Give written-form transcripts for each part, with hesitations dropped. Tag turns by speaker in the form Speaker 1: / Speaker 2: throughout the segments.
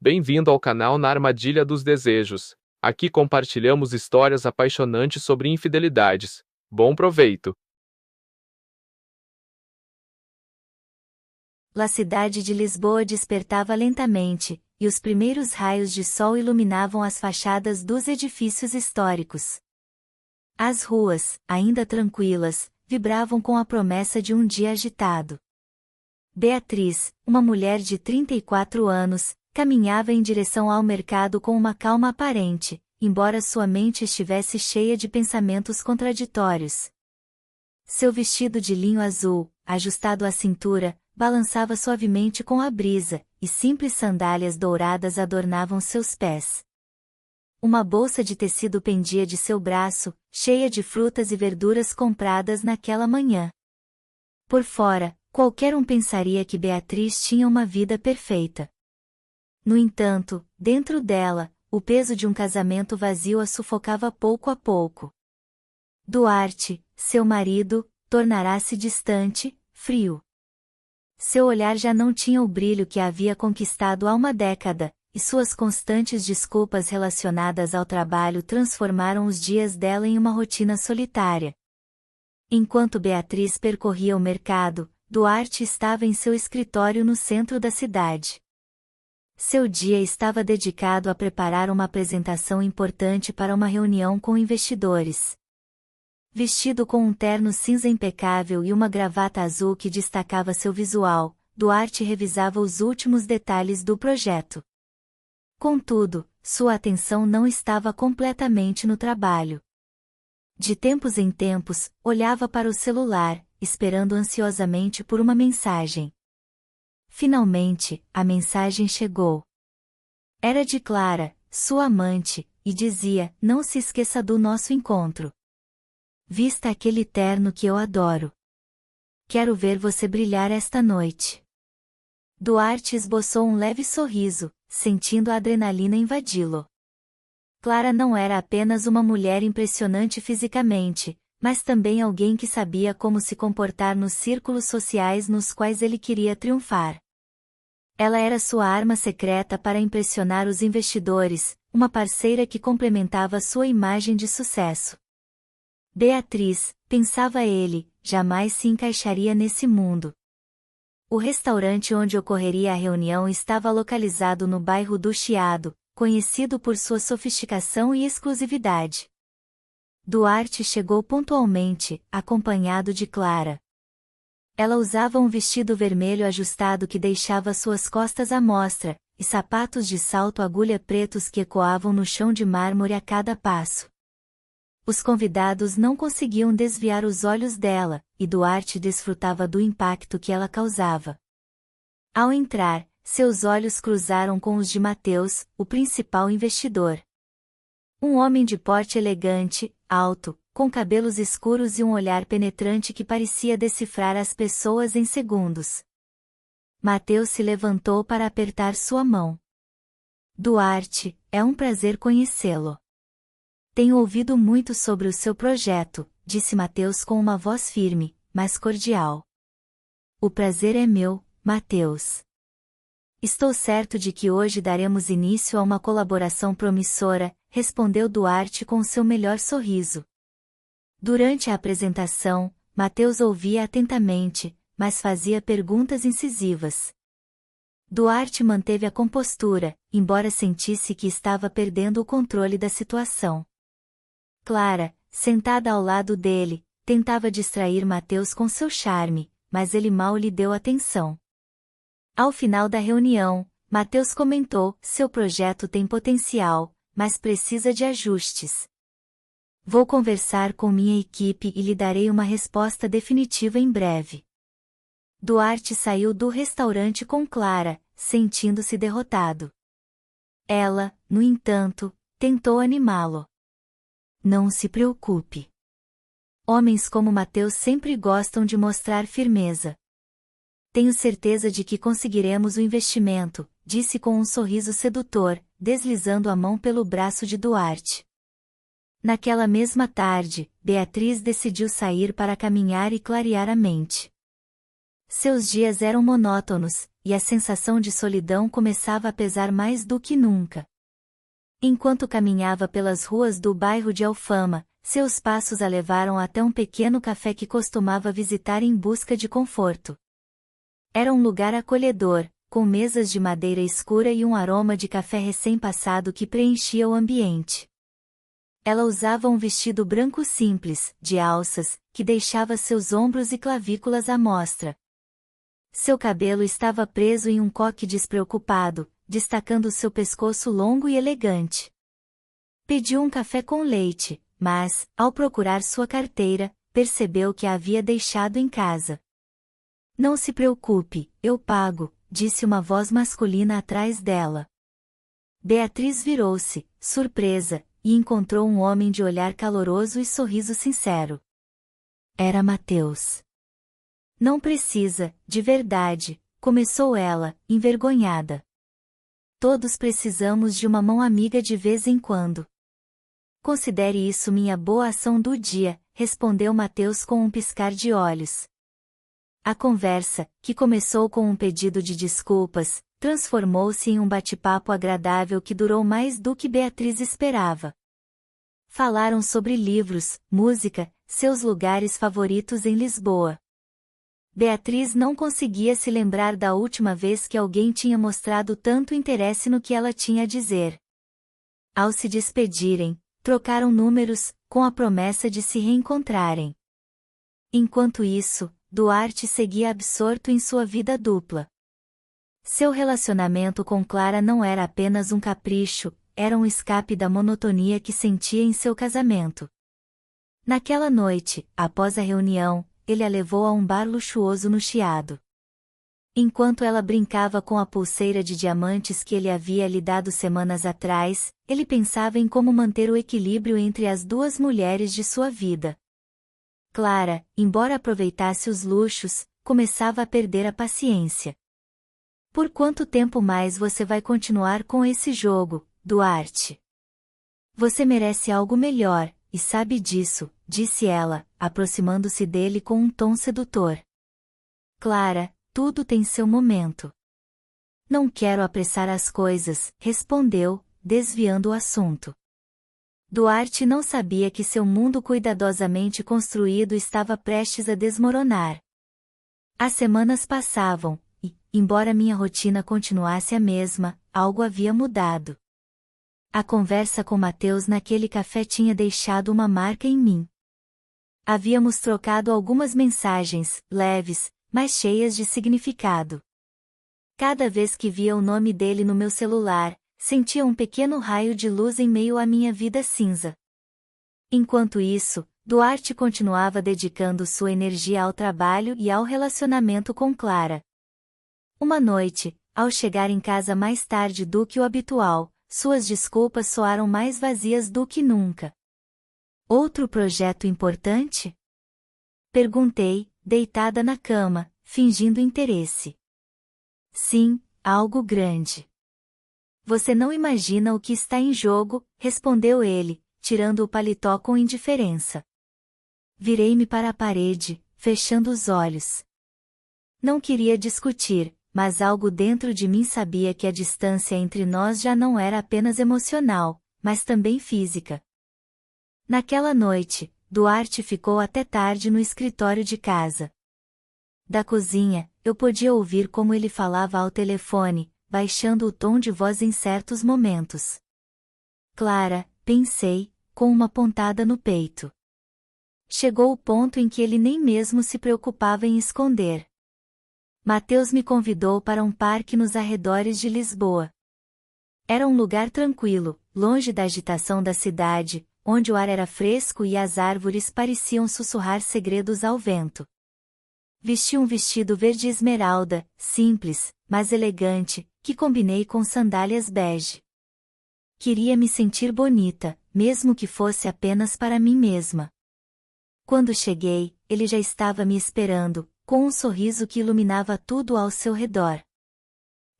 Speaker 1: Bem-vindo ao canal Na Armadilha dos Desejos. Aqui compartilhamos histórias apaixonantes sobre infidelidades. Bom proveito!
Speaker 2: A cidade de Lisboa despertava lentamente, e os primeiros raios de sol iluminavam as fachadas dos edifícios históricos. As ruas, ainda tranquilas, vibravam com a promessa de um dia agitado. Beatriz, uma mulher de 34 anos, caminhava em direção ao mercado com uma calma aparente, embora sua mente estivesse cheia de pensamentos contraditórios. Seu vestido de linho azul, ajustado à cintura, balançava suavemente com a brisa, e simples sandálias douradas adornavam seus pés. Uma bolsa de tecido pendia de seu braço, cheia de frutas e verduras compradas naquela manhã. Por fora, qualquer um pensaria que Beatriz tinha uma vida perfeita. No entanto, dentro dela, o peso de um casamento vazio a sufocava pouco a pouco. Duarte, seu marido, tornará-se distante, frio. Seu olhar já não tinha o brilho que a havia conquistado há uma década, e suas constantes desculpas relacionadas ao trabalho transformaram os dias dela em uma rotina solitária. Enquanto Beatriz percorria o mercado, Duarte estava em seu escritório no centro da cidade. Seu dia estava dedicado a preparar uma apresentação importante para uma reunião com investidores. Vestido com um terno cinza impecável e uma gravata azul que destacava seu visual, Duarte revisava os últimos detalhes do projeto. Contudo, sua atenção não estava completamente no trabalho. De tempos em tempos, olhava para o celular, esperando ansiosamente por uma mensagem. Finalmente, a mensagem chegou. Era de Clara, sua amante, e dizia: "Não se esqueça do nosso encontro. Vista aquele terno que eu adoro. Quero ver você brilhar esta noite." Duarte esboçou um leve sorriso, sentindo a adrenalina invadi-lo. Clara não era apenas uma mulher impressionante fisicamente, mas também alguém que sabia como se comportar nos círculos sociais nos quais ele queria triunfar. Ela era sua arma secreta para impressionar os investidores, uma parceira que complementava sua imagem de sucesso. Beatriz, pensava ele, jamais se encaixaria nesse mundo. O restaurante onde ocorreria a reunião estava localizado no bairro do Chiado, conhecido por sua sofisticação e exclusividade. Duarte chegou pontualmente, acompanhado de Clara. Ela usava um vestido vermelho ajustado que deixava suas costas à mostra, e sapatos de salto agulha pretos que ecoavam no chão de mármore a cada passo. Os convidados não conseguiam desviar os olhos dela, e Duarte desfrutava do impacto que ela causava. Ao entrar, seus olhos cruzaram com os de Mateus, o principal investidor. Um homem de porte elegante, alto, com cabelos escuros e um olhar penetrante que parecia decifrar as pessoas em segundos. Mateus se levantou para apertar sua mão. "Duarte, é um prazer conhecê-lo. Tenho ouvido muito sobre o seu projeto", disse Mateus com uma voz firme, mas cordial. "O prazer é meu, Mateus. Estou certo de que hoje daremos início a uma colaboração promissora", respondeu Duarte com seu melhor sorriso. Durante a apresentação, Mateus ouvia atentamente, mas fazia perguntas incisivas. Duarte manteve a compostura, embora sentisse que estava perdendo o controle da situação. Clara, sentada ao lado dele, tentava distrair Mateus com seu charme, mas ele mal lhe deu atenção. Ao final da reunião, Mateus comentou: "Seu projeto tem potencial, mas precisa de ajustes. Vou conversar com minha equipe e lhe darei uma resposta definitiva em breve." Duarte saiu do restaurante com Clara, sentindo-se derrotado. Ela, no entanto, tentou animá-lo. "Não se preocupe. Homens como Mateus sempre gostam de mostrar firmeza. Tenho certeza de que conseguiremos o investimento", disse com um sorriso sedutor, deslizando a mão pelo braço de Duarte. Naquela mesma tarde, Beatriz decidiu sair para caminhar e clarear a mente. Seus dias eram monótonos, e a sensação de solidão começava a pesar mais do que nunca. Enquanto caminhava pelas ruas do bairro de Alfama, seus passos a levaram até um pequeno café que costumava visitar em busca de conforto. Era um lugar acolhedor, com mesas de madeira escura e um aroma de café recém-passado que preenchia o ambiente. Ela usava um vestido branco simples, de alças, que deixava seus ombros e clavículas à mostra. Seu cabelo estava preso em um coque despreocupado, destacando seu pescoço longo e elegante. Pediu um café com leite, mas, ao procurar sua carteira, percebeu que a havia deixado em casa. Não se preocupe, eu pago, disse uma voz masculina atrás dela. Beatriz virou-se, surpresa, e encontrou um homem de olhar caloroso e sorriso sincero. Era Mateus. Não precisa, de verdade, começou ela, envergonhada. Todos precisamos de uma mão amiga de vez em quando. Considere isso minha boa ação do dia, respondeu Mateus com um piscar de olhos. A conversa, que começou com um pedido de desculpas, transformou-se em um bate-papo agradável que durou mais do que Beatriz esperava. Falaram sobre livros, música, seus lugares favoritos em Lisboa. Beatriz não conseguia se lembrar da última vez que alguém tinha mostrado tanto interesse no que ela tinha a dizer. Ao se despedirem, trocaram números, com a promessa de se reencontrarem. Enquanto isso, Duarte seguia absorto em sua vida dupla. Seu relacionamento com Clara não era apenas um capricho, era um escape da monotonia que sentia em seu casamento. Naquela noite, após a reunião, ele a levou a um bar luxuoso no Chiado. Enquanto ela brincava com a pulseira de diamantes que ele havia lhe dado semanas atrás, ele pensava em como manter o equilíbrio entre as duas mulheres de sua vida. Clara, embora aproveitasse os luxos, começava a perder a paciência. Por quanto tempo mais você vai continuar com esse jogo, Duarte? Você merece algo melhor, e sabe disso, disse ela, aproximando-se dele com um tom sedutor. Clara, tudo tem seu momento. Não quero apressar as coisas, respondeu, desviando o assunto. Duarte não sabia que seu mundo cuidadosamente construído estava prestes a desmoronar. As semanas passavam, e, embora minha rotina continuasse a mesma, algo havia mudado. A conversa com Mateus naquele café tinha deixado uma marca em mim. Havíamos trocado algumas mensagens, leves, mas cheias de significado. Cada vez que via o nome dele no meu celular, sentia um pequeno raio de luz em meio à minha vida cinza. Enquanto isso, Duarte continuava dedicando sua energia ao trabalho e ao relacionamento com Clara. Uma noite, ao chegar em casa mais tarde do que o habitual, suas desculpas soaram mais vazias do que nunca. Outro projeto importante? Perguntei, deitada na cama, fingindo interesse. Sim, algo grande. Você não imagina o que está em jogo, respondeu ele, tirando o paletó com indiferença. Virei-me para a parede, fechando os olhos. Não queria discutir, mas algo dentro de mim sabia que a distância entre nós já não era apenas emocional, mas também física. Naquela noite, Duarte ficou até tarde no escritório de casa. Da cozinha, eu podia ouvir como ele falava ao telefone, baixando o tom de voz em certos momentos. Clara, pensei, com uma pontada no peito. Chegou o ponto em que ele nem mesmo se preocupava em esconder. Mateus me convidou para um parque nos arredores de Lisboa. Era um lugar tranquilo, longe da agitação da cidade, onde o ar era fresco e as árvores pareciam sussurrar segredos ao vento. Vesti um vestido verde esmeralda, simples, mas elegante, que combinei com sandálias bege. Queria me sentir bonita, mesmo que fosse apenas para mim mesma. Quando cheguei, ele já estava me esperando, com um sorriso que iluminava tudo ao seu redor.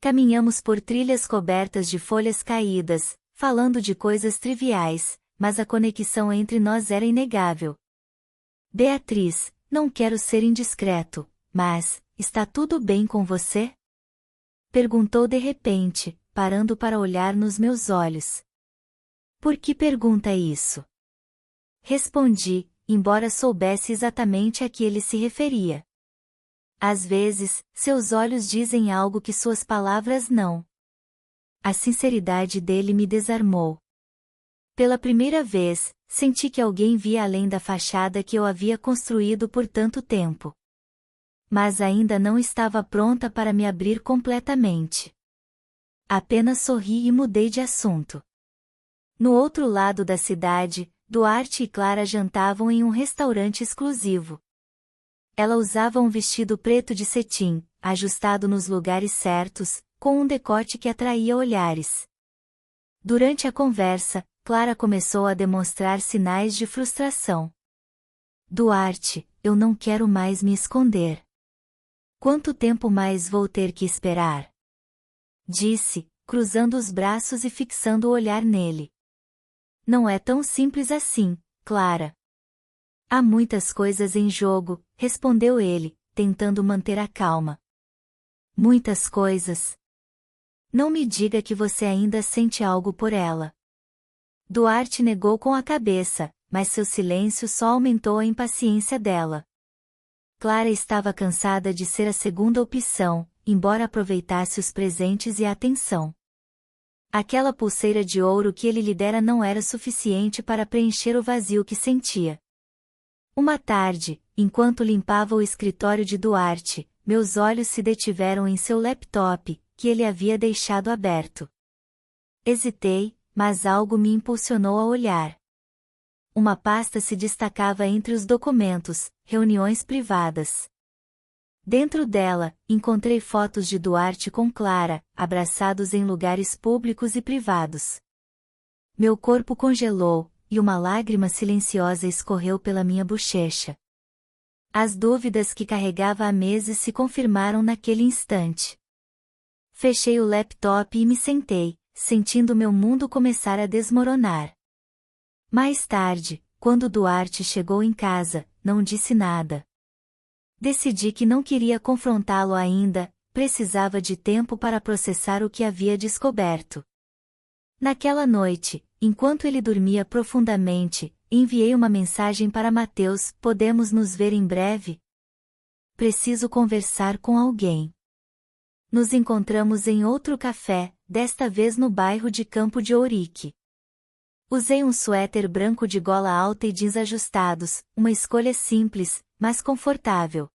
Speaker 2: Caminhamos por trilhas cobertas de folhas caídas, falando de coisas triviais, mas a conexão entre nós era inegável. Beatriz, não quero ser indiscreto, mas, está tudo bem com você? Perguntou de repente, parando para olhar nos meus olhos. Por que pergunta isso? Respondi, embora soubesse exatamente a que ele se referia. Às vezes, seus olhos dizem algo que suas palavras não. A sinceridade dele me desarmou. Pela primeira vez, senti que alguém via além da fachada que eu havia construído por tanto tempo. Mas ainda não estava pronta para me abrir completamente. Apenas sorri e mudei de assunto. No outro lado da cidade, Duarte e Clara jantavam em um restaurante exclusivo. Ela usava um vestido preto de cetim, ajustado nos lugares certos, com um decote que atraía olhares. Durante a conversa, Clara começou a demonstrar sinais de frustração. Duarte, eu não quero mais me esconder. Quanto tempo mais vou ter que esperar? Disse, cruzando os braços e fixando o olhar nele. Não é tão simples assim, Clara. Há muitas coisas em jogo, respondeu ele, tentando manter a calma. Muitas coisas. Não me diga que você ainda sente algo por ela. Duarte negou com a cabeça, mas seu silêncio só aumentou a impaciência dela. Clara estava cansada de ser a segunda opção, embora aproveitasse os presentes e a atenção. Aquela pulseira de ouro que ele lhe dera não era suficiente para preencher o vazio que sentia. Uma tarde, enquanto limpava o escritório de Duarte, meus olhos se detiveram em seu laptop, que ele havia deixado aberto. Hesitei, mas algo me impulsionou a olhar. Uma pasta se destacava entre os documentos, reuniões privadas. Dentro dela, encontrei fotos de Duarte com Clara, abraçados em lugares públicos e privados. Meu corpo congelou, e uma lágrima silenciosa escorreu pela minha bochecha. As dúvidas que carregava há meses se confirmaram naquele instante. Fechei o laptop e me sentei, sentindo meu mundo começar a desmoronar. Mais tarde, quando Duarte chegou em casa, não disse nada. Decidi que não queria confrontá-lo ainda, precisava de tempo para processar o que havia descoberto. Naquela noite, enquanto ele dormia profundamente, enviei uma mensagem para Mateus: podemos nos ver em breve? Preciso conversar com alguém. Nos encontramos em outro café, desta vez no bairro de Campo de Ourique. Usei um suéter branco de gola alta e jeans ajustados, uma escolha simples, mas confortável.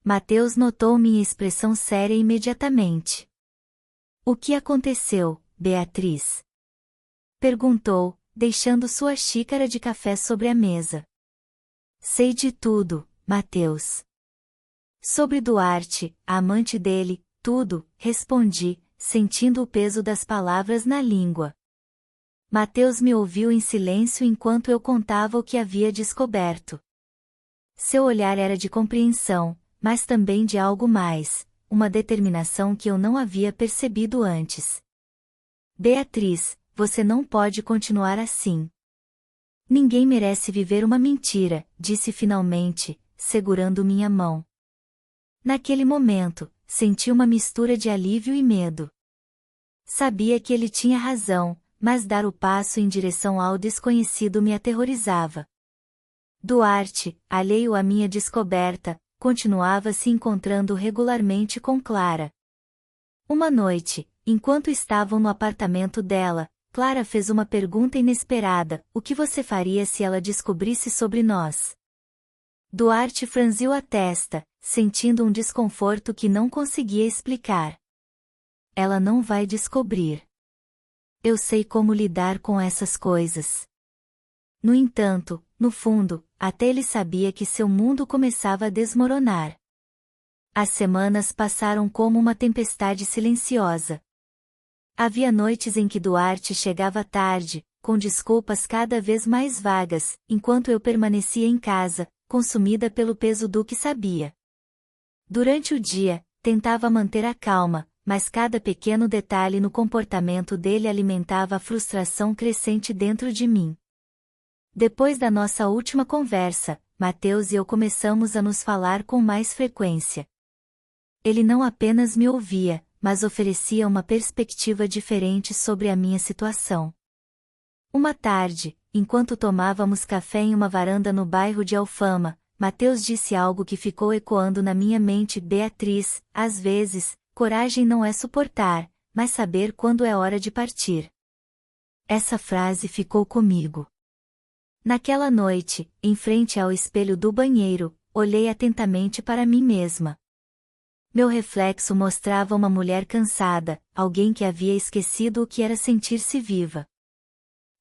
Speaker 2: Mateus notou minha expressão séria imediatamente. O que aconteceu, Beatriz? Perguntou, deixando sua xícara de café sobre a mesa. Sei de tudo, Mateus. Sobre Duarte, a amante dele, tudo, respondi, sentindo o peso das palavras na língua. Mateus me ouviu em silêncio enquanto eu contava o que havia descoberto. Seu olhar era de compreensão, mas também de algo mais, uma determinação que eu não havia percebido antes. Beatriz, você não pode continuar assim. Ninguém merece viver uma mentira, disse finalmente, segurando minha mão. Naquele momento, senti uma mistura de alívio e medo. Sabia que ele tinha razão, mas dar o passo em direção ao desconhecido me aterrorizava. Duarte, alheio à minha descoberta, continuava se encontrando regularmente com Clara. Uma noite, enquanto estavam no apartamento dela, Clara fez uma pergunta inesperada: o que você faria se ela descobrisse sobre nós? Duarte franziu a testa, sentindo um desconforto que não conseguia explicar. Ela não vai descobrir. Eu sei como lidar com essas coisas. No entanto, no fundo, até ele sabia que seu mundo começava a desmoronar. As semanas passaram como uma tempestade silenciosa. Havia noites em que Duarte chegava tarde, com desculpas cada vez mais vagas, enquanto eu permanecia em casa, consumida pelo peso do que sabia. Durante o dia, tentava manter a calma, mas cada pequeno detalhe no comportamento dele alimentava a frustração crescente dentro de mim. Depois da nossa última conversa, Mateus e eu começamos a nos falar com mais frequência. Ele não apenas me ouvia, mas oferecia uma perspectiva diferente sobre a minha situação. Uma tarde, enquanto tomávamos café em uma varanda no bairro de Alfama, Mateus disse algo que ficou ecoando na minha mente: Beatriz, às vezes, coragem não é suportar, mas saber quando é hora de partir. Essa frase ficou comigo. Naquela noite, em frente ao espelho do banheiro, olhei atentamente para mim mesma. Meu reflexo mostrava uma mulher cansada, alguém que havia esquecido o que era sentir-se viva.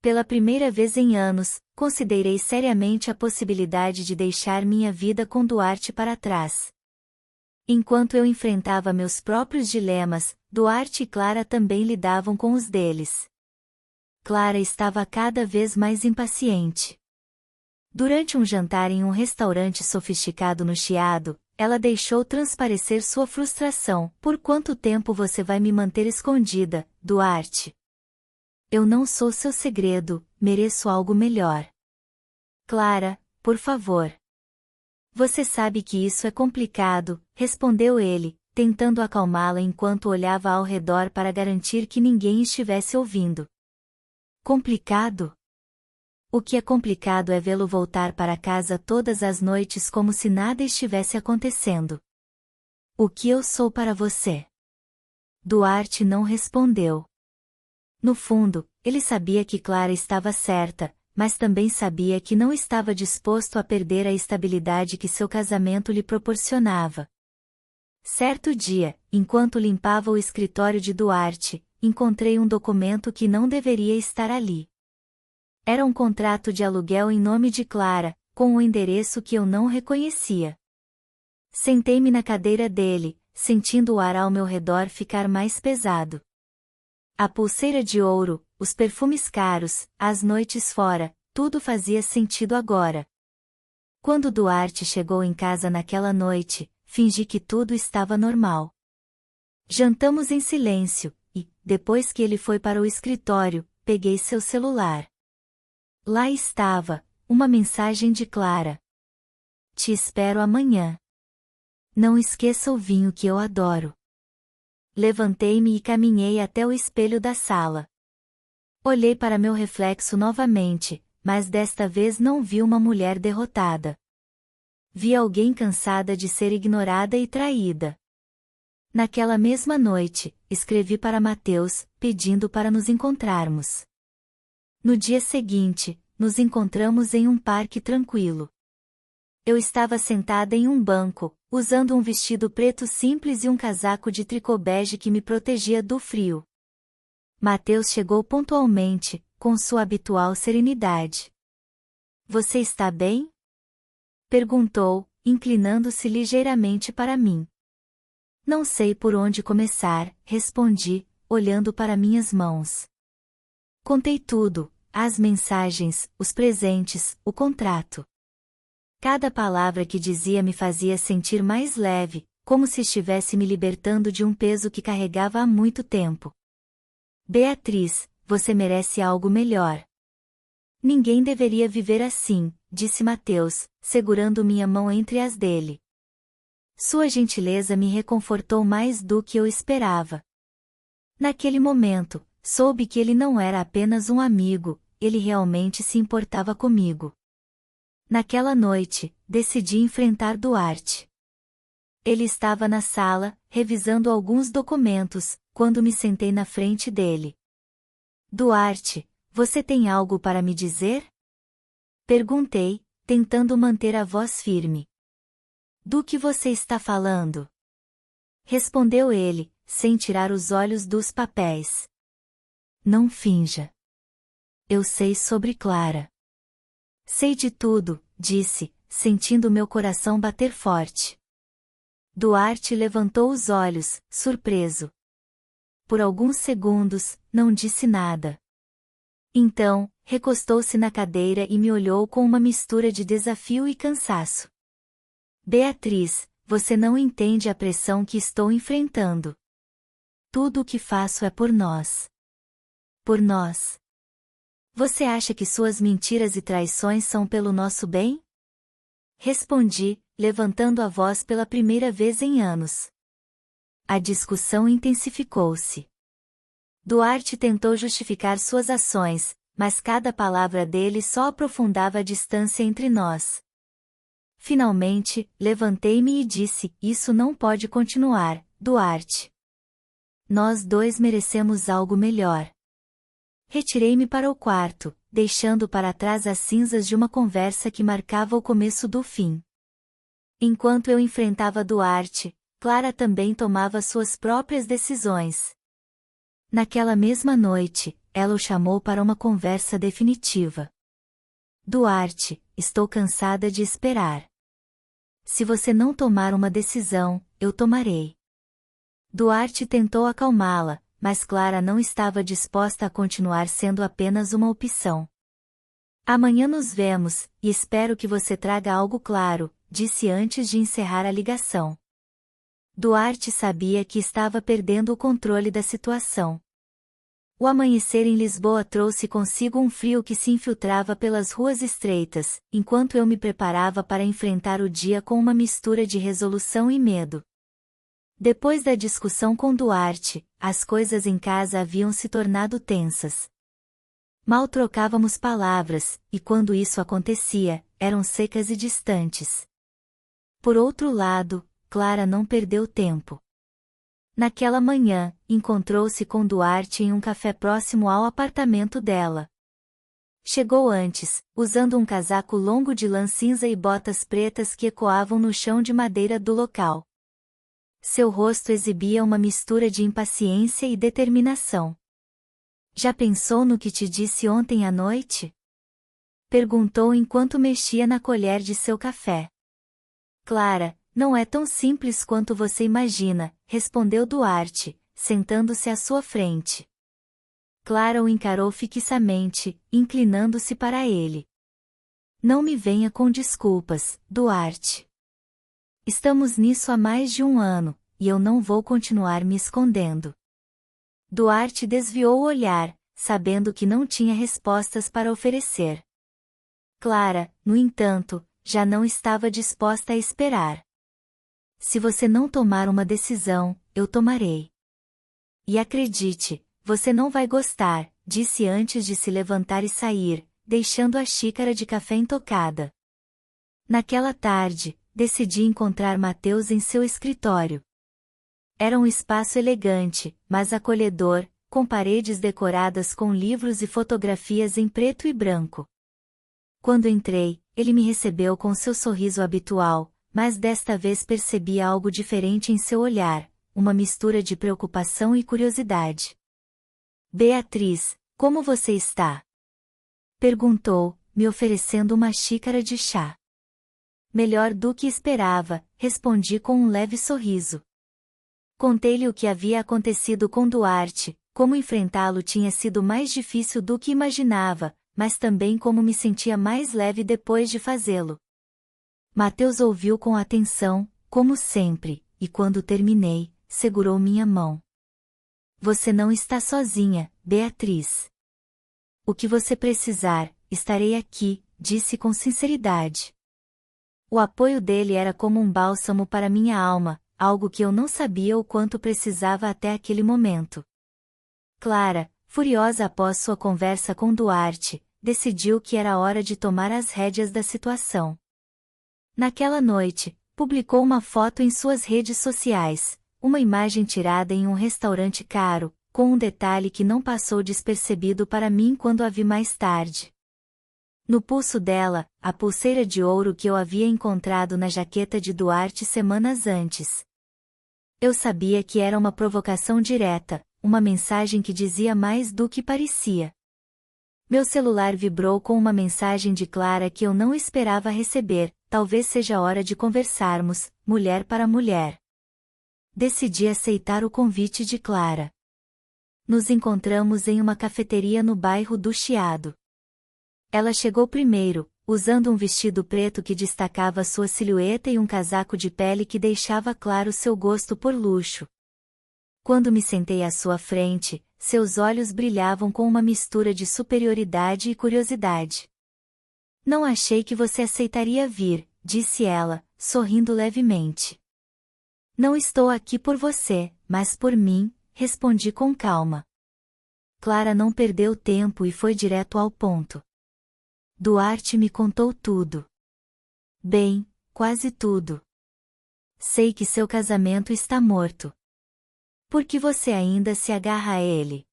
Speaker 2: Pela primeira vez em anos, considerei seriamente a possibilidade de deixar minha vida com Duarte para trás. Enquanto eu enfrentava meus próprios dilemas, Duarte e Clara também lidavam com os deles. Clara estava cada vez mais impaciente. Durante um jantar em um restaurante sofisticado no Chiado, ela deixou transparecer sua frustração. Por quanto tempo você vai me manter escondida, Duarte? Eu não sou seu segredo, mereço algo melhor. Clara, por favor. Você sabe que isso é complicado, respondeu ele, tentando acalmá-la enquanto olhava ao redor para garantir que ninguém estivesse ouvindo. Complicado? O que é complicado é vê-lo voltar para casa todas as noites como se nada estivesse acontecendo. O que eu sou para você? Duarte não respondeu. No fundo, ele sabia que Clara estava certa, mas também sabia que não estava disposto a perder a estabilidade que seu casamento lhe proporcionava. Certo dia, enquanto limpava o escritório de Duarte, encontrei um documento que não deveria estar ali. Era um contrato de aluguel em nome de Clara, com um endereço que eu não reconhecia. Sentei-me na cadeira dele, sentindo o ar ao meu redor ficar mais pesado. A pulseira de ouro, os perfumes caros, as noites fora, tudo fazia sentido agora. Quando Duarte chegou em casa naquela noite, fingi que tudo estava normal. Jantamos em silêncio, e, depois que ele foi para o escritório, peguei seu celular. Lá estava, uma mensagem de Clara. Te espero amanhã. Não esqueça o vinho que eu adoro. Levantei-me e caminhei até o espelho da sala. Olhei para meu reflexo novamente, mas desta vez não vi uma mulher derrotada. Vi alguém cansada de ser ignorada e traída. Naquela mesma noite, escrevi para Mateus, pedindo para nos encontrarmos. No dia seguinte, nos encontramos em um parque tranquilo. Eu estava sentada em um banco, usando um vestido preto simples e um casaco de tricô bege que me protegia do frio. Mateus chegou pontualmente, com sua habitual serenidade. Você está bem? Perguntou, inclinando-se ligeiramente para mim. Não sei por onde começar, respondi, olhando para minhas mãos. Contei tudo, as mensagens, os presentes, o contrato. Cada palavra que dizia me fazia sentir mais leve, como se estivesse me libertando de um peso que carregava há muito tempo. Beatriz, você merece algo melhor. Ninguém deveria viver assim, disse Mateus, segurando minha mão entre as dele. Sua gentileza me reconfortou mais do que eu esperava. Naquele momento, soube que ele não era apenas um amigo, ele realmente se importava comigo. Naquela noite, decidi enfrentar Duarte. Ele estava na sala, revisando alguns documentos, quando me sentei na frente dele. Duarte, você tem algo para me dizer? Perguntei, tentando manter a voz firme. Do que você está falando? Respondeu ele, sem tirar os olhos dos papéis. Não finja. Eu sei sobre Clara. Sei de tudo, disse, sentindo meu coração bater forte. Duarte levantou os olhos, surpreso. Por alguns segundos, não disse nada. Então, recostou-se na cadeira e me olhou com uma mistura de desafio e cansaço. Beatriz, você não entende a pressão que estou enfrentando. Tudo o que faço é por nós. Por nós. Você acha que suas mentiras e traições são pelo nosso bem? Respondi, levantando a voz pela primeira vez em anos. a discussão intensificou-se. Duarte tentou justificar suas ações, mas cada palavra dele só aprofundava a distância entre nós. Finalmente, levantei-me e disse: "Isso não pode continuar, Duarte. Nós dois merecemos algo melhor." Retirei-me para o quarto, deixando para trás as cinzas de uma conversa que marcava o começo do fim. Enquanto eu enfrentava Duarte, Clara também tomava suas próprias decisões. Naquela mesma noite, ela o chamou para uma conversa definitiva. "Duarte, estou cansada de esperar. Se você não tomar uma decisão, eu tomarei." Duarte tentou acalmá-la, mas Clara não estava disposta a continuar sendo apenas uma opção. "Amanhã nos vemos, e espero que você traga algo claro", disse antes de encerrar a ligação. Duarte sabia que estava perdendo o controle da situação. O amanhecer em Lisboa trouxe consigo um frio que se infiltrava pelas ruas estreitas, enquanto eu me preparava para enfrentar o dia com uma mistura de resolução e medo. Depois da discussão com Duarte, as coisas em casa haviam se tornado tensas. Mal trocávamos palavras, e quando isso acontecia, eram secas e distantes. Por outro lado, Clara não perdeu tempo. Naquela manhã, encontrou-se com Duarte em um café próximo ao apartamento dela. Chegou antes, usando um casaco longo de lã cinza e botas pretas que ecoavam no chão de madeira do local. Seu rosto exibia uma mistura de impaciência e determinação. "Já pensou no que te disse ontem à noite?" perguntou enquanto mexia na colher de seu café. "Clara, não é tão simples quanto você imagina", respondeu Duarte, sentando-se à sua frente. Clara o encarou fixamente, inclinando-se para ele. "Não me venha com desculpas, Duarte. Estamos nisso há mais de um ano, e eu não vou continuar me escondendo." Duarte desviou o olhar, sabendo que não tinha respostas para oferecer. Clara, no entanto, já não estava disposta a esperar. "Se você não tomar uma decisão, eu tomarei. E acredite, você não vai gostar", disse antes de se levantar e sair, deixando a xícara de café intocada. Naquela tarde, decidi encontrar Mateus em seu escritório. Era um espaço elegante, mas acolhedor, com paredes decoradas com livros e fotografias em preto e branco. Quando entrei, ele me recebeu com seu sorriso habitual, mas desta vez percebi algo diferente em seu olhar, uma mistura de preocupação e curiosidade. "Beatriz, como você está?" perguntou, me oferecendo uma xícara de chá. "Melhor do que esperava", respondi com um leve sorriso. Contei-lhe o que havia acontecido com Duarte, como enfrentá-lo tinha sido mais difícil do que imaginava, mas também como me sentia mais leve depois de fazê-lo. Mateus ouviu com atenção, como sempre, e quando terminei, segurou minha mão. "Você não está sozinha, Beatriz. O que você precisar, estarei aqui", disse com sinceridade. O apoio dele era como um bálsamo para minha alma, algo que eu não sabia o quanto precisava até aquele momento. Clara, furiosa após sua conversa com Duarte, decidiu que era hora de tomar as rédeas da situação. Naquela noite, publicou uma foto em suas redes sociais, uma imagem tirada em um restaurante caro, com um detalhe que não passou despercebido para mim quando a vi mais tarde. No pulso dela, a pulseira de ouro que eu havia encontrado na jaqueta de Duarte semanas antes. Eu sabia que era uma provocação direta, uma mensagem que dizia mais do que parecia. Meu celular vibrou com uma mensagem de Clara que eu não esperava receber: "Talvez seja hora de conversarmos, mulher para mulher." Decidi aceitar o convite de Clara. Nos encontramos em uma cafeteria no bairro do Chiado. Ela chegou primeiro, usando um vestido preto que destacava sua silhueta e um casaco de pele que deixava claro seu gosto por luxo. Quando me sentei à sua frente, seus olhos brilhavam com uma mistura de superioridade e curiosidade. "Não achei que você aceitaria vir", disse ela, sorrindo levemente. Não estou aqui por você, mas por mim, respondi com calma. Clara não perdeu tempo e foi direto ao ponto. Duarte me contou tudo. Bem, quase tudo. Sei que seu casamento está morto. Por que você ainda se agarra a ele?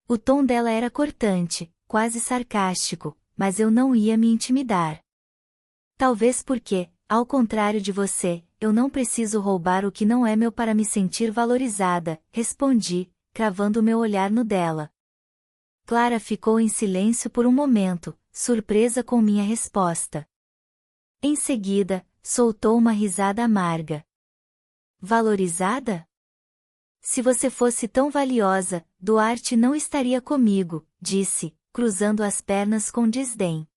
Speaker 2: O tom dela era cortante, quase sarcástico, mas eu não ia me intimidar. Talvez porque, ao contrário de você, eu não preciso roubar o que não é meu para me sentir valorizada, respondi, cravando meu olhar no dela. Clara ficou em silêncio por um momento, surpresa com minha resposta. Em seguida, soltou uma risada amarga. Valorizada? Se você fosse tão valiosa, Duarte não estaria comigo, disse, cruzando as pernas com desdém.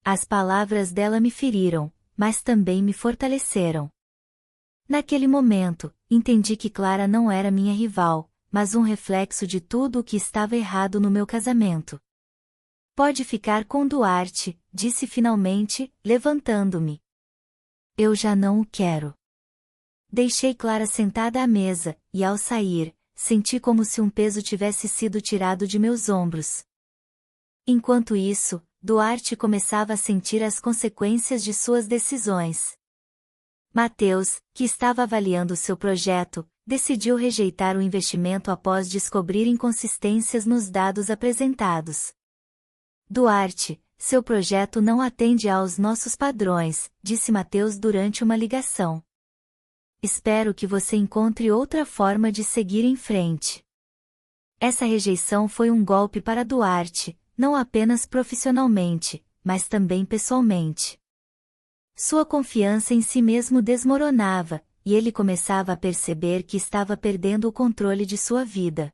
Speaker 2: As palavras dela me feriram, mas também me fortaleceram. Naquele momento, entendi que Clara não era minha rival, mas um reflexo de tudo o que estava errado no meu casamento. Pode ficar com Duarte, disse finalmente, levantando-me. Eu já não o quero. Deixei Clara sentada à mesa, e ao sair, senti como se um peso tivesse sido tirado de meus ombros. Enquanto isso, Duarte começava a sentir as consequências de suas decisões. Mateus, que estava avaliando seu projeto, decidiu rejeitar o investimento após descobrir inconsistências nos dados apresentados. Duarte, seu projeto não atende aos nossos padrões, disse Mateus durante uma ligação. Espero que você encontre outra forma de seguir em frente. Essa rejeição foi um golpe para Duarte, não apenas profissionalmente, mas também pessoalmente. Sua confiança em si mesmo desmoronava, e ele começava a perceber que estava perdendo o controle de sua vida.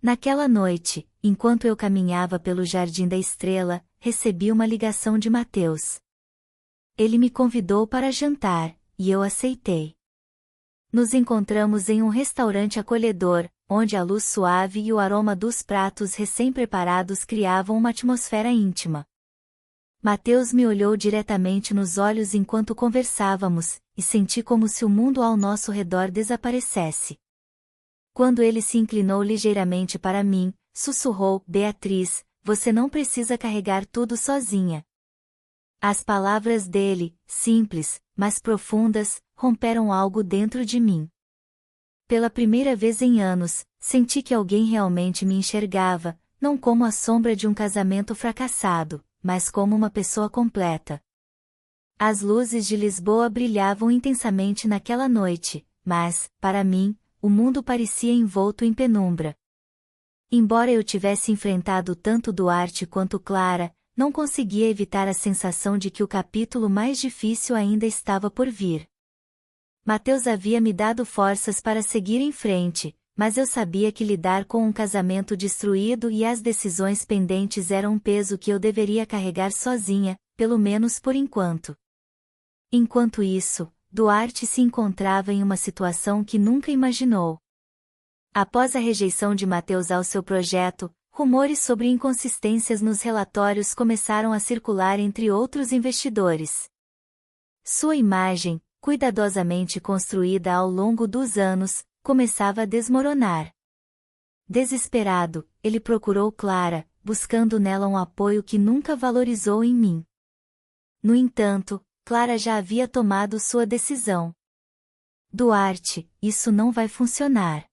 Speaker 2: Naquela noite, enquanto eu caminhava pelo Jardim da Estrela, recebi uma ligação de Mateus. Ele me convidou para jantar, e eu aceitei. Nos encontramos em um restaurante acolhedor, onde a luz suave e o aroma dos pratos recém-preparados criavam uma atmosfera íntima. Mateus me olhou diretamente nos olhos enquanto conversávamos, e senti como se o mundo ao nosso redor desaparecesse. Quando ele se inclinou ligeiramente para mim, sussurrou: Beatriz, você não precisa carregar tudo sozinha. As palavras dele, simples, mas profundas, romperam algo dentro de mim. Pela primeira vez em anos, senti que alguém realmente me enxergava, não como a sombra de um casamento fracassado, mas como uma pessoa completa. As luzes de Lisboa brilhavam intensamente naquela noite, mas, para mim, o mundo parecia envolto em penumbra. Embora eu tivesse enfrentado tanto Duarte quanto Clara, não conseguia evitar a sensação de que o capítulo mais difícil ainda estava por vir. Mateus havia me dado forças para seguir em frente, mas eu sabia que lidar com um casamento destruído e as decisões pendentes eram um peso que eu deveria carregar sozinha, pelo menos por enquanto. Enquanto isso, Duarte se encontrava em uma situação que nunca imaginou. Após a rejeição de Mateus ao seu projeto, rumores sobre inconsistências nos relatórios começaram a circular entre outros investidores. Sua imagem, cuidadosamente construída ao longo dos anos, começava a desmoronar. Desesperado, ele procurou Clara, buscando nela um apoio que nunca valorizou em mim. No entanto, Clara já havia tomado sua decisão. Duarte, isso não vai funcionar.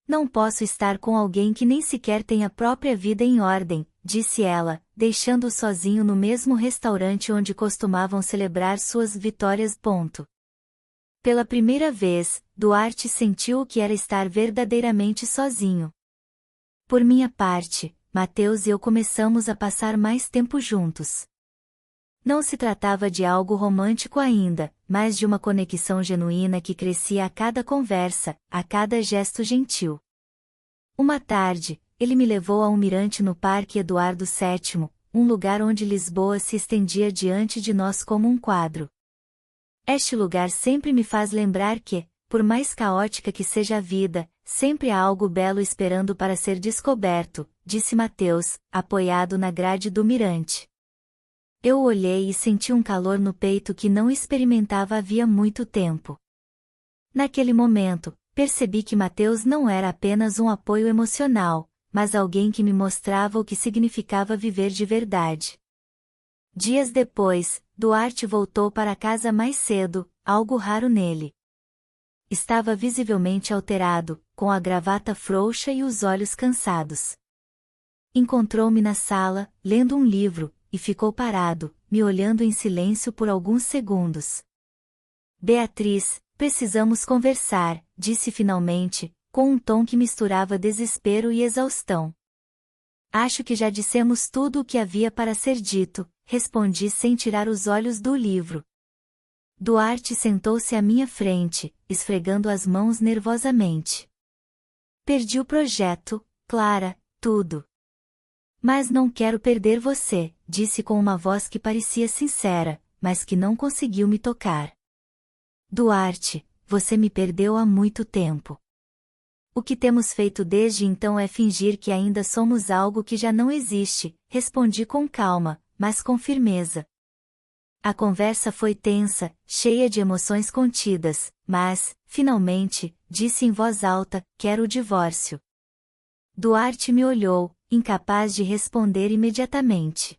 Speaker 2: Não posso estar com alguém que nem sequer tem a própria vida em ordem, disse ela, deixando-o sozinho no mesmo restaurante onde costumavam celebrar suas vitórias. Pela primeira vez, Duarte sentiu o que era estar verdadeiramente sozinho. Por minha parte, Mateus e eu começamos a passar mais tempo juntos. Não se tratava de algo romântico ainda, mas de uma conexão genuína que crescia a cada conversa, a cada gesto gentil. Uma tarde, ele me levou a um mirante no Parque Eduardo VII, um lugar onde Lisboa se estendia diante de nós como um quadro. Este lugar sempre me faz lembrar que, por mais caótica que seja a vida, sempre há algo belo esperando para ser descoberto, disse Mateus, apoiado na grade do mirante. Eu olhei e senti um calor no peito que não experimentava havia muito tempo. Naquele momento, percebi que Mateus não era apenas um apoio emocional, mas alguém que me mostrava o que significava viver de verdade. Dias depois, Duarte voltou para casa mais cedo, algo raro nele. Estava visivelmente alterado, com a gravata frouxa e os olhos cansados. Encontrou-me na sala, lendo um livro, e ficou parado, me olhando em silêncio por alguns segundos. Beatriz, precisamos conversar, disse finalmente, com um tom que misturava desespero e exaustão. Acho que já dissemos tudo o que havia para ser dito, respondi sem tirar os olhos do livro. Duarte sentou-se à minha frente, esfregando as mãos nervosamente. Perdi o projeto, Clara, tudo. Mas não quero perder você, disse com uma voz que parecia sincera, mas que não conseguiu me tocar. Duarte, você me perdeu há muito tempo. O que temos feito desde então é fingir que ainda somos algo que já não existe, respondi com calma, mas com firmeza. A conversa foi tensa, cheia de emoções contidas, mas, finalmente, disse em voz alta, quero o divórcio. Duarte me olhou, incapaz de responder imediatamente.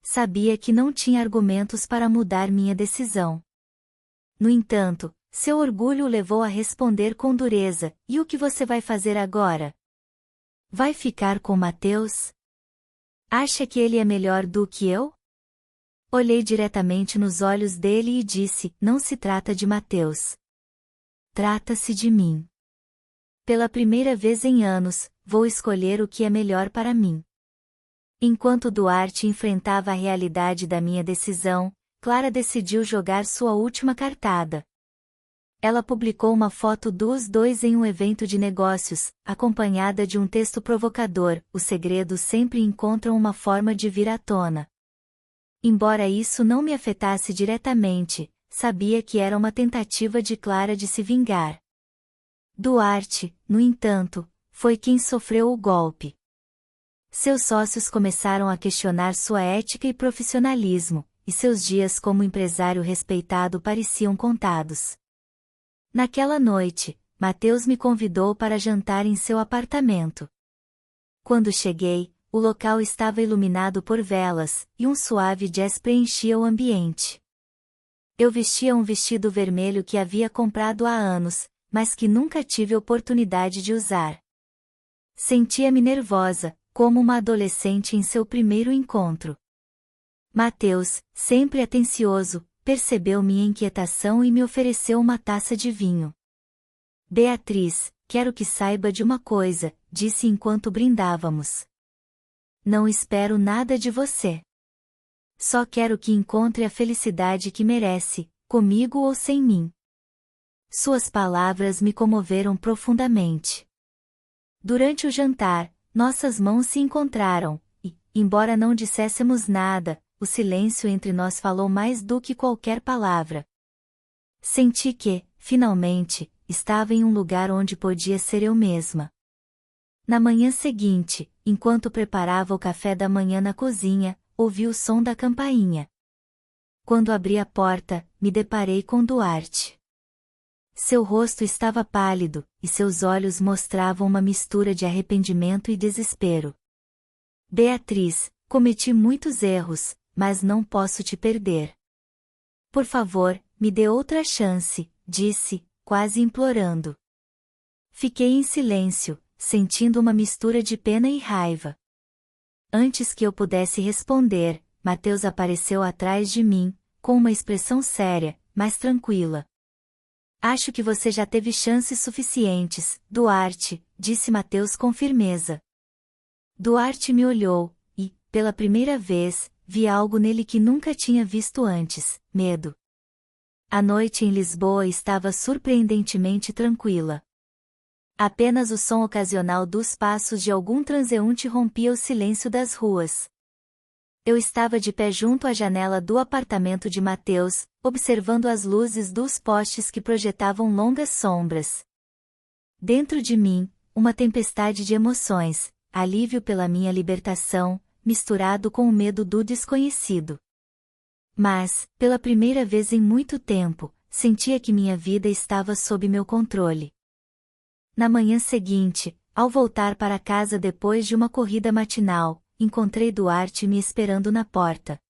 Speaker 2: Sabia que não tinha argumentos para mudar minha decisão. No entanto, seu orgulho o levou a responder com dureza, e o que você vai fazer agora? Vai ficar com Mateus? Acha que ele é melhor do que eu? Olhei diretamente nos olhos dele e disse, não se trata de Mateus. Trata-se de mim. Pela primeira vez em anos, vou escolher o que é melhor para mim. Enquanto Duarte enfrentava a realidade da minha decisão, Clara decidiu jogar sua última cartada. Ela publicou uma foto dos dois em um evento de negócios, acompanhada de um texto provocador, os segredos sempre encontram uma forma de vir à tona. Embora isso não me afetasse diretamente, sabia que era uma tentativa de Clara de se vingar. Duarte, no entanto, foi quem sofreu o golpe. Seus sócios começaram a questionar sua ética e profissionalismo, e seus dias como empresário respeitado pareciam contados. Naquela noite, Mateus me convidou para jantar em seu apartamento. Quando cheguei, o local estava iluminado por velas, e um suave jazz preenchia o ambiente. Eu vestia um vestido vermelho que havia comprado há anos, mas que nunca tive oportunidade de usar. Sentia-me nervosa, como uma adolescente em seu primeiro encontro. Mateus, sempre atencioso, percebeu minha inquietação e me ofereceu uma taça de vinho. Beatriz, quero que saiba de uma coisa, disse enquanto brindávamos. Não espero nada de você. Só quero que encontre a felicidade que merece, comigo ou sem mim. Suas palavras me comoveram profundamente. Durante o jantar, nossas mãos se encontraram, e, embora não disséssemos nada, o silêncio entre nós falou mais do que qualquer palavra. Senti que, finalmente, estava em um lugar onde podia ser eu mesma. Na manhã seguinte, enquanto preparava o café da manhã na cozinha, ouvi o som da campainha. Quando abri a porta, me deparei com Duarte. Seu rosto estava pálido, e seus olhos mostravam uma mistura de arrependimento e desespero. Beatriz, cometi muitos erros, mas não posso te perder. Por favor, me dê outra chance, disse, quase implorando. Fiquei em silêncio, sentindo uma mistura de pena e raiva. Antes que eu pudesse responder, Mateus apareceu atrás de mim, com uma expressão séria, mas tranquila. Acho que você já teve chances suficientes, Duarte, disse Mateus com firmeza. Duarte me olhou, e, pela primeira vez, vi algo nele que nunca tinha visto antes, medo. A noite em Lisboa estava surpreendentemente tranquila. Apenas o som ocasional dos passos de algum transeunte rompia o silêncio das ruas. Eu estava de pé junto à janela do apartamento de Mateus, observando as luzes dos postes que projetavam longas sombras. Dentro de mim, uma tempestade de emoções, alívio pela minha libertação, misturado com o medo do desconhecido. Mas, pela primeira vez em muito tempo, sentia que minha vida estava sob meu controle. Na manhã seguinte, ao voltar para casa depois de uma corrida matinal, encontrei Duarte me esperando na porta.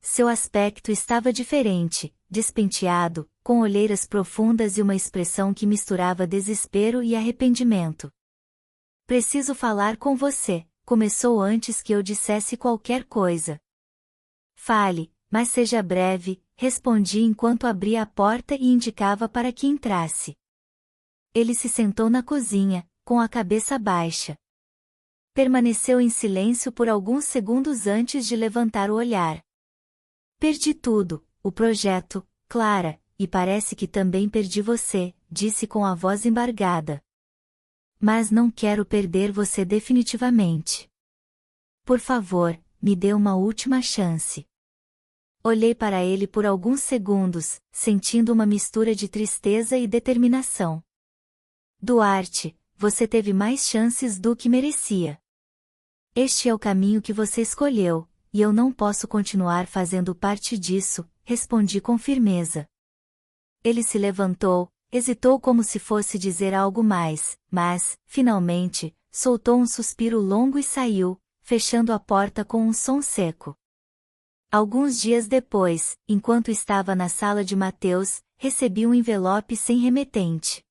Speaker 2: Seu aspecto estava diferente, despenteado, com olheiras profundas e uma expressão que misturava desespero e arrependimento. Preciso falar com você, começou antes que eu dissesse qualquer coisa. Fale, mas seja breve, respondi enquanto abria a porta e indicava para que entrasse. Ele se sentou na cozinha, com a cabeça baixa. Permaneceu em silêncio por alguns segundos antes de levantar o olhar. Perdi tudo, o projeto, Clara, e parece que também perdi você, disse com a voz embargada. Mas não quero perder você definitivamente. Por favor, me dê uma última chance. Olhei para ele por alguns segundos, sentindo uma mistura de tristeza e determinação. Duarte, você teve mais chances do que merecia. Este é o caminho que você escolheu, e eu não posso continuar fazendo parte disso, respondi com firmeza. Ele se levantou, hesitou como se fosse dizer algo mais, mas, finalmente, soltou um suspiro longo e saiu, fechando a porta com um som seco. Alguns dias depois, enquanto estava na sala de Mateus, recebi um envelope sem remetente.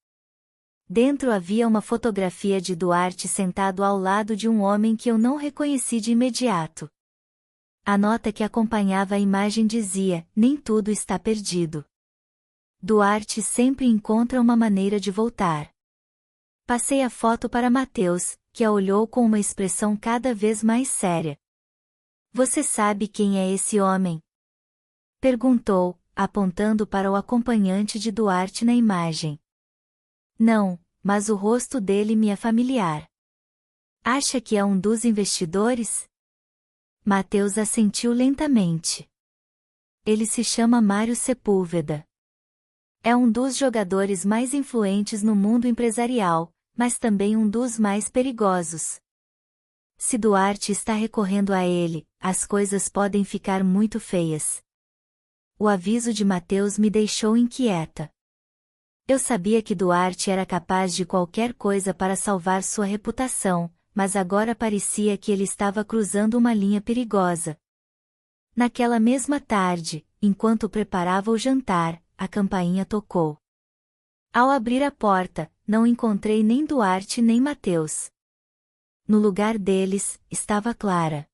Speaker 2: Dentro havia uma fotografia de Duarte sentado ao lado de um homem que eu não reconheci de imediato. A nota que acompanhava a imagem dizia: nem tudo está perdido. Duarte sempre encontra uma maneira de voltar. Passei a foto para Mateus, que a olhou com uma expressão cada vez mais séria. Você sabe quem é esse homem? Perguntou, apontando para o acompanhante de Duarte na imagem. Não, mas o rosto dele me é familiar. Acha que é um dos investidores? Mateus assentiu lentamente. Ele se chama Mário Sepúlveda. É um dos jogadores mais influentes no mundo empresarial, mas também um dos mais perigosos. Se Duarte está recorrendo a ele, as coisas podem ficar muito feias. O aviso de Mateus me deixou inquieta. Eu sabia que Duarte era capaz de qualquer coisa para salvar sua reputação, mas agora parecia que ele estava cruzando uma linha perigosa. Naquela mesma tarde, enquanto preparava o jantar, a campainha tocou. Ao abrir a porta, não encontrei nem Duarte nem Mateus. No lugar deles, estava Clara.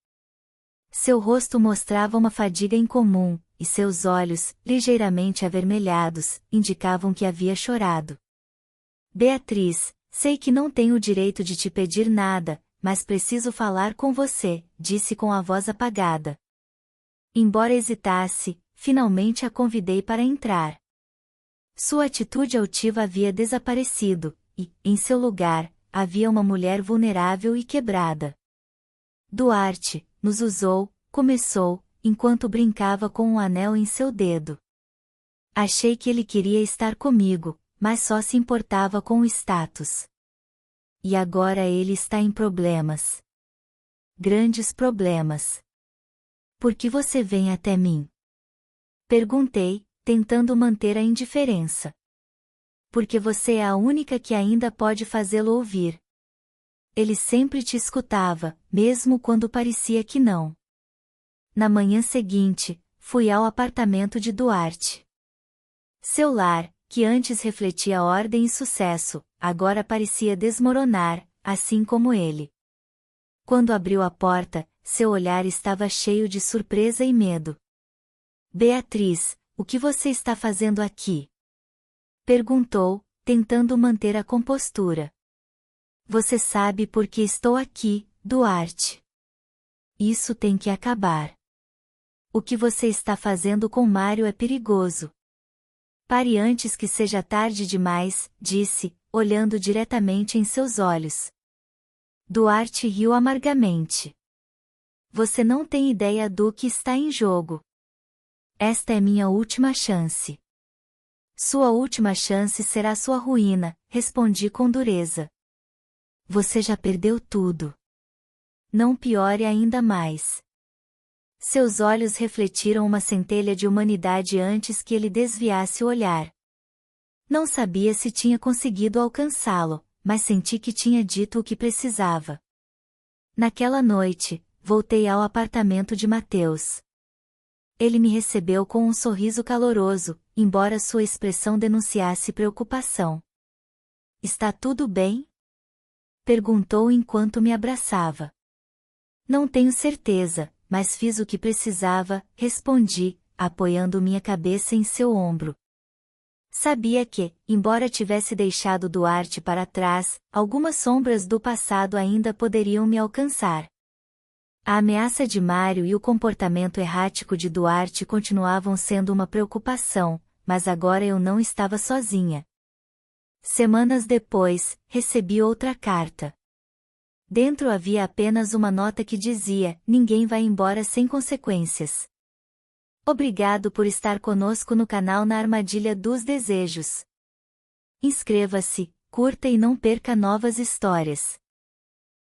Speaker 2: Seu rosto mostrava uma fadiga incomum, e seus olhos, ligeiramente avermelhados, indicavam que havia chorado. Beatriz, sei que não tenho o direito de te pedir nada, mas preciso falar com você, disse com a voz apagada. Embora hesitasse, finalmente a convidei para entrar. Sua atitude altiva havia desaparecido, e, em seu lugar, havia uma mulher vulnerável e quebrada. Duarte nos usou, começou, enquanto brincava com um anel em seu dedo. Achei que ele queria estar comigo, mas só se importava com o status. E agora ele está em problemas. Grandes problemas. Por que você vem até mim? Perguntei, tentando manter a indiferença. Porque você é a única que ainda pode fazê-lo ouvir. Ele sempre te escutava, mesmo quando parecia que não. Na manhã seguinte, fui ao apartamento de Duarte. Seu lar, que antes refletia ordem e sucesso, agora parecia desmoronar, assim como ele. Quando abriu a porta, seu olhar estava cheio de surpresa e medo. Beatriz, o que você está fazendo aqui? Perguntou, tentando manter a compostura. Você sabe por que estou aqui, Duarte. Isso tem que acabar. O que você está fazendo com Mário é perigoso. Pare antes que seja tarde demais, disse, olhando diretamente em seus olhos. Duarte riu amargamente. Você não tem ideia do que está em jogo. Esta é minha última chance. Sua última chance será sua ruína, respondi com dureza. Você já perdeu tudo. Não piore ainda mais. Seus olhos refletiram uma centelha de humanidade antes que ele desviasse o olhar. Não sabia se tinha conseguido alcançá-lo, mas senti que tinha dito o que precisava. Naquela noite, voltei ao apartamento de Mateus. Ele me recebeu com um sorriso caloroso, embora sua expressão denunciasse preocupação. Está tudo bem? Perguntou enquanto me abraçava. Não tenho certeza, mas fiz o que precisava, respondi, apoiando minha cabeça em seu ombro. Sabia que, embora tivesse deixado Duarte para trás, algumas sombras do passado ainda poderiam me alcançar. A ameaça de Mário e o comportamento errático de Duarte continuavam sendo uma preocupação, mas agora eu não estava sozinha. Semanas depois, recebi outra carta. Dentro havia apenas uma nota que dizia: ninguém vai embora sem consequências. Obrigado por estar conosco no canal Na Armadilha dos Desejos. Inscreva-se, curta e não perca novas histórias.